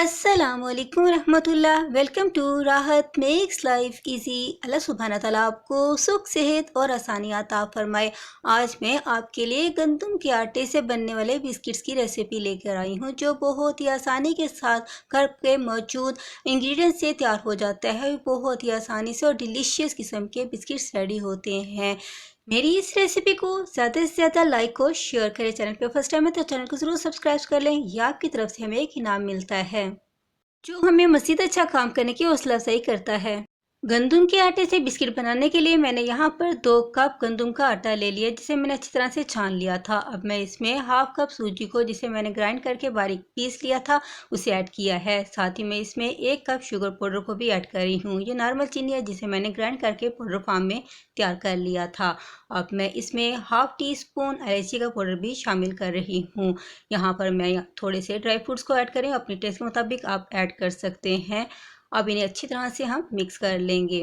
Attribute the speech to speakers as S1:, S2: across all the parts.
S1: अस्सलामुअलैकुम रहमतुल्लाह। Welcome to राहत मेक्स लाइफ इजी। अल्लाह सुब्हाना ताला आपको सुख सेहत और आसानी अता फरमाए। आज मैं आपके लिए गंदम के आटे से बनने वाले बिस्किट्स की रेसिपी लेकर आई हूँ, जो बहुत ही आसानी के साथ घर पे मौजूद इंग्रेडिएंट्स से तैयार हो जाता है। बहुत ही आसानी से और डिलीशियस किस्म के बिस्किट्स रेडी होते हैं। मेरी इस रेसिपी को ज़्यादा से ज़्यादा लाइक और शेयर करें। चैनल पे फर्स्ट टाइम है तो चैनल को ज़रूर सब्सक्राइब कर लें। यह आपकी तरफ से हमें एक इनाम मिलता है जो हमें मज़ीद अच्छा काम करने की हौसला अफजाई करता है। गंदम के आटे से बिस्किट बनाने के लिए मैंने यहाँ पर 2 कप गंदम का आटा ले लिया, जिसे मैंने अच्छी तरह से छान लिया था। अब मैं इसमें हाफ कप सूजी को, जिसे मैंने ग्राइंड करके बारीक पीस लिया था, उसे ऐड किया है। साथ ही मैं इसमें 1 कप शुगर पाउडर को भी ऐड कर रही हूँ। ये नॉर्मल चीनी है, जिसे मैंने ग्राइंड करके पाउडर फॉर्म में तैयार कर लिया था। अब मैं इसमें हाफ टी स्पून इलायची का पाउडर भी शामिल कर रही हूँ। यहाँ पर मैं थोड़े से ड्राई फ्रूट्स को ऐड करें, अपने टेस्ट के मुताबिक आप ऐड कर सकते हैं। अब इन्हें अच्छी तरह से हम मिक्स कर लेंगे।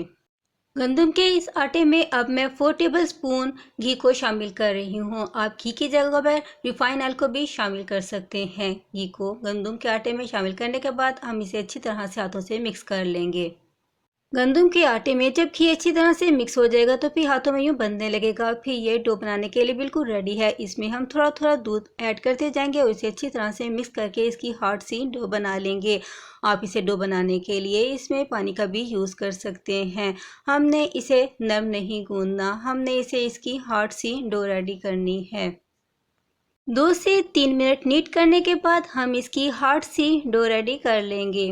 S1: गंदम के इस आटे में अब मैं 4 टेबल स्पून घी को शामिल कर रही हूँ। आप घी की जगह पर रिफाइन ऑयल को भी शामिल कर सकते हैं। घी को गंदम के आटे में शामिल करने के बाद हम इसे अच्छी तरह से हाथों से मिक्स कर लेंगे। गंदम के आटे में जब घी अच्छी तरह से मिक्स हो जाएगा तो फिर हाथों में यूँ बंधने लगेगा। फिर ये डो बनाने के लिए बिल्कुल रेडी है। इसमें हम थोड़ा थोड़ा दूध ऐड करते जाएंगे और इसे अच्छी तरह से मिक्स करके इसकी हार्ड सी डो बना लेंगे। आप इसे डो बनाने के लिए इसमें पानी का भी यूज़ कर सकते हैं। हमने इसे नरम नहीं गूंदना, हमने इसे इसकी हार्ड सी डो रेडी करनी है। 2 से 3 मिनट नीट करने के बाद हम इसकी हार्ड सी डो रेडी कर लेंगे।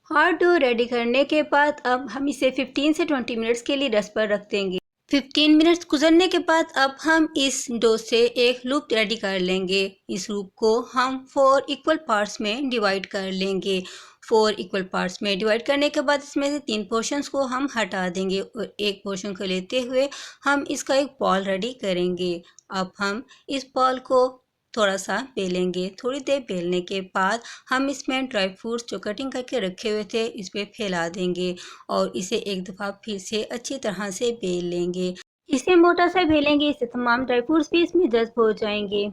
S1: हार्ड डो रेडी करने के बाद अब हम इसे 15 से 20 मिनट्स के लिए रेस्ट पर रख देंगे। 15 मिनट्स गुजरने के बाद अब हम इस डो से एक लूप रेडी कर लेंगे। इस लूप को हम 4 इक्वल पार्ट्स में डिवाइड कर लेंगे। 4 इक्वल पार्ट्स में डिवाइड करने के बाद इसमें से 3 पोर्शंस को हम हटा देंगे और एक पोर्शन को लेते हुए हम इसका एक बॉल रेडी करेंगे। अब हम इस बॉल को थोड़ा सा बेलेंगे। थोड़ी देर बेलने के बाद हम इसमें ड्राई फ्रूट्स जो कटिंग करके रखे हुए थे इस पर फैला देंगे और इसे एक दफ़ा फिर से अच्छी तरह से बेल लेंगे। इसे मोटा सा बेलेंगे, इससे तमाम ड्राई फ्रूट्स भी इसमें जज्ब हो जाएंगे।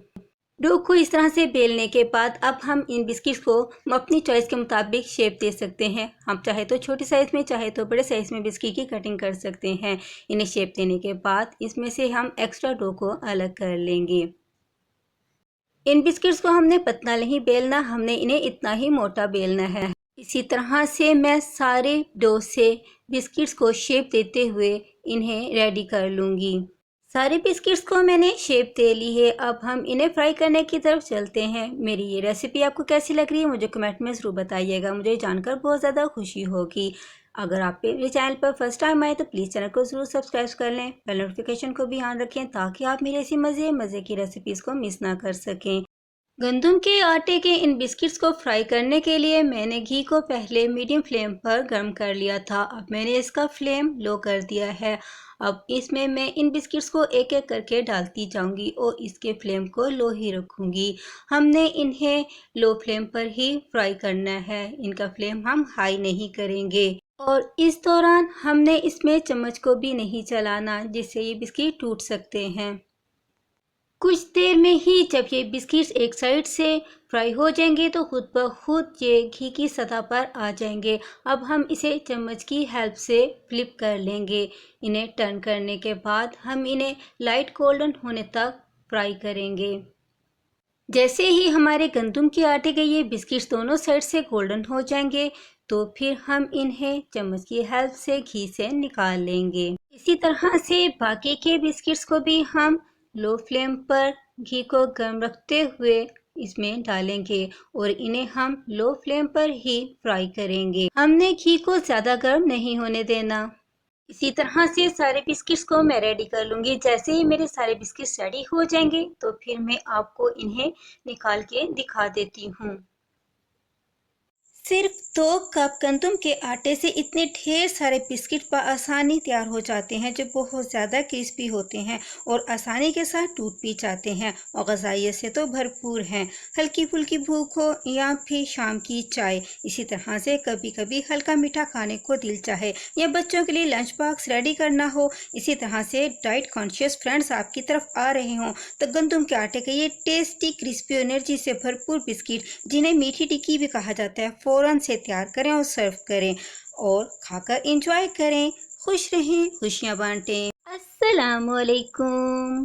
S1: डो को इस तरह से बेलने के बाद अब हम इन बिस्किट्स को अपनी चॉइस के मुताबिक शेप दे सकते हैं। हम चाहे तो छोटी साइज़ में, चाहे तो बड़े साइज़ में बिस्किट की कटिंग कर सकते हैं। इन्हें शेप देने के बाद इसमें से हम एक्स्ट्रा डो को अलग कर लेंगे। इन बिस्किट्स को हमने पतला नहीं बेलना, हमने इन्हें इतना ही मोटा बेलना है। इसी तरह से मैं सारे डो से बिस्किट्स को शेप देते हुए इन्हें रेडी कर लूँगी। सारे बिस्किट्स को मैंने शेप दे ली है। अब हम इन्हें फ्राई करने की तरफ चलते हैं। मेरी ये रेसिपी आपको कैसी लग रही है मुझे कमेंट में ज़रूर बताइएगा, मुझे जानकर बहुत ज़्यादा खुशी होगी। अगर आप मेरे चैनल पर फर्स्ट टाइम आए तो प्लीज़ चैनल को ज़रूर सब्सक्राइब कर लें, बेल नोटिफिकेशन को भी ऑन रखें ताकि आप मेरी ऐसी मज़े की रेसिपीज़ को मिस ना कर सकें। गंदम के आटे के इन बिस्किट्स को फ्राई करने के लिए मैंने घी को पहले मीडियम फ्लेम पर गर्म कर लिया था। अब मैंने इसका फ्लेम लो कर दिया है। अब इसमें मैं इन बिस्किट्स को एक एक करके डालती जाऊंगी और इसके फ्लेम को लो ही रखूंगी। हमने इन्हें लो फ्लेम पर ही फ्राई करना है, इनका फ्लेम हम हाई नहीं करेंगे। और इस दौरान हमने इसमें चम्मच को भी नहीं चलाना, जिससे ये बिस्किट टूट सकते हैं। कुछ देर में ही जब ये बिस्किट्स एक साइड से फ्राई हो जाएंगे तो खुद ब खुद ये घी की सतह पर आ जाएंगे। अब हम इसे चम्मच की हेल्प से फ्लिप कर लेंगे। इन्हें टर्न करने के बाद हम इन्हें लाइट गोल्डन होने तक फ्राई करेंगे। जैसे ही हमारे गंदम के आटे के ये बिस्किट्स दोनों साइड से गोल्डन हो जाएंगे तो फिर हम इन्हें चम्मच की हेल्प से घी से निकाल लेंगे। इसी तरह से बाकी के बिस्किट्स को भी हम लो फ्लेम पर घी को गर्म रखते हुए इसमें डालेंगे और इन्हें हम लो फ्लेम पर ही फ्राई करेंगे। हमने घी को ज़्यादा गर्म नहीं होने देना। इसी तरह से सारे बिस्किट्स को मैं रेडी कर लूँगी। जैसे ही मेरे सारे बिस्किट्स रेडी हो जाएंगे तो फिर मैं आपको इन्हें निकाल के दिखा देती हूँ। सिर्फ 2 कप गंदम के आटे से इतने ढेर सारे बिस्किट आसानी तैयार हो जाते हैं जो बहुत ज़्यादा क्रिस्पी होते हैं और आसानी के साथ टूट भी जाते हैं और ग़ज़ाइयत से तो भरपूर हैं। हल्की फुल्की भूख हो या फिर शाम की चाय, इसी तरह से कभी कभी हल्का मीठा खाने को दिल चाहे या बच्चों के लिए लंच बॉक्स रेडी करना हो, इसी तरह से डाइट कॉन्शियस फ्रेंड्स आपकी तरफ आ रहे हों, तो गंदम के आटे के ये टेस्टी क्रिस्पी एनर्जी से भरपूर बिस्किट, जिन्हें मीठी टिक्की भी कहा जाता है, फ़ौरन से तैयार करें और सर्व करें और खाकर एंजॉय करें। खुश रहें, खुशियाँ बांटें। अस्सलामुअलैकुम।